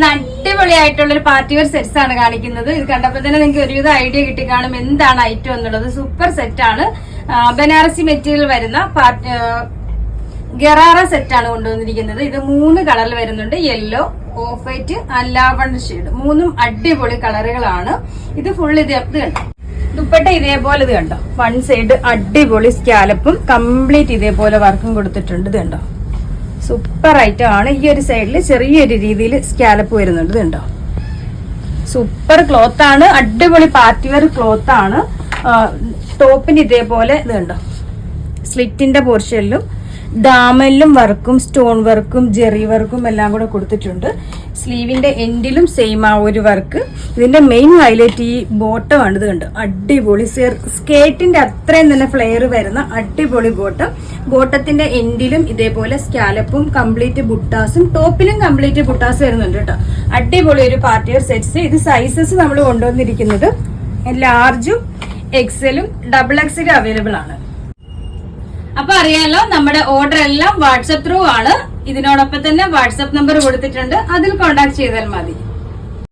അടിപൊളിയായിട്ടുള്ളൊരു party wear sets ആണ് കാണിക്കുന്നത്. ഇത് കണ്ടപ്പോൾ തന്നെ നിങ്ങൾക്ക് ഒരുവിധ ഐഡിയ കിട്ടി കാണും എന്താണ് ഐറ്റം എന്നുള്ളത്. സൂപ്പർ സെറ്റ് ആണ്. ബനാറസി മെറ്റീരിയൽ വരുന്ന ഗറാറ സെറ്റ് ആണ് കൊണ്ടുവന്നിരിക്കുന്നത്. ഇത് 3 കളറിൽ വരുന്നുണ്ട്. Yellow, off white, lavender shade. 3ഉം അടിപൊളി കളറുകളാണ്. ഇത് ഫുൾ ഇത് കണ്ടോ, ദുപ്പട്ട ഇതേപോലെ ഇത് കണ്ടോ, 1 സൈഡ് അടിപൊളി സ്കാലപ്പും കംപ്ലീറ്റ് ഇതേപോലെ വർക്കും കൊടുത്തിട്ടുണ്ട്. ഇത് കണ്ടോ, സൂപ്പർ ഐറ്റം ആണ്. ഈ ഒരു സൈഡിൽ ചെറിയൊരു രീതിയിൽ സ്കാലപ്പ് വരുന്നുണ്ട്. ഇത് കണ്ടോ, സൂപ്പർ ക്ലോത്ത് ആണ്. അടിപൊളി പാർട്ടി വെയർ ക്ലോത്ത് ആണ്. ടോപ്പിന് ഇതേപോലെ ഇത് കണ്ടോ, സ്ലിറ്റിന്റെ പോർഷനിലും ഡാമലിലും വർക്കും സ്റ്റോൺ വർക്കും ജെറി വർക്കും എല്ലാം കൂടെ കൊടുത്തിട്ടുണ്ട്. സ്ലീവിന്റെ എൻഡിലും സെയിം ആ ഒരു വർക്ക്. ഇതിന്റെ മെയിൻ ഹൈലൈറ്റ് ഈ ബോട്ടം ആണ്. ഇത് കണ്ടോ, അടിപൊളി സ്കേർട്ടിന്റെ അത്രയും തന്നെ ഫ്ലെയർ വരുന്ന അടിപൊളി ബോട്ടം. ബോട്ടത്തിന്റെ എൻഡിലും ഇതേപോലെ സ്കാലപ്പും കംപ്ലീറ്റ് ബുട്ടാസും ടോപ്പിലും കംപ്ലീറ്റ് ബുട്ടാസ് വരുന്നുണ്ട് കേട്ടോ. അടിപൊളി ഒരു പാർട്ടി വെയർ സെറ്റ്സ്. ഇത് സൈസസ് നമ്മൾ കൊണ്ടുവന്നിരിക്കുന്നത് ലാർജും എക്സലും XXL അവൈലബിൾ ആണ്. അപ്പൊ അറിയാലോ, നമ്മുടെ ഓർഡർ എല്ലാം വാട്സ്ആപ്പ് ത്രൂ ആണ്. ഇതിനോടൊപ്പം തന്നെ വാട്സ്ആപ്പ് നമ്പർ കൊടുത്തിട്ടുണ്ട്, അതിൽ കോൺടാക്ട് ചെയ്താൽ മതി.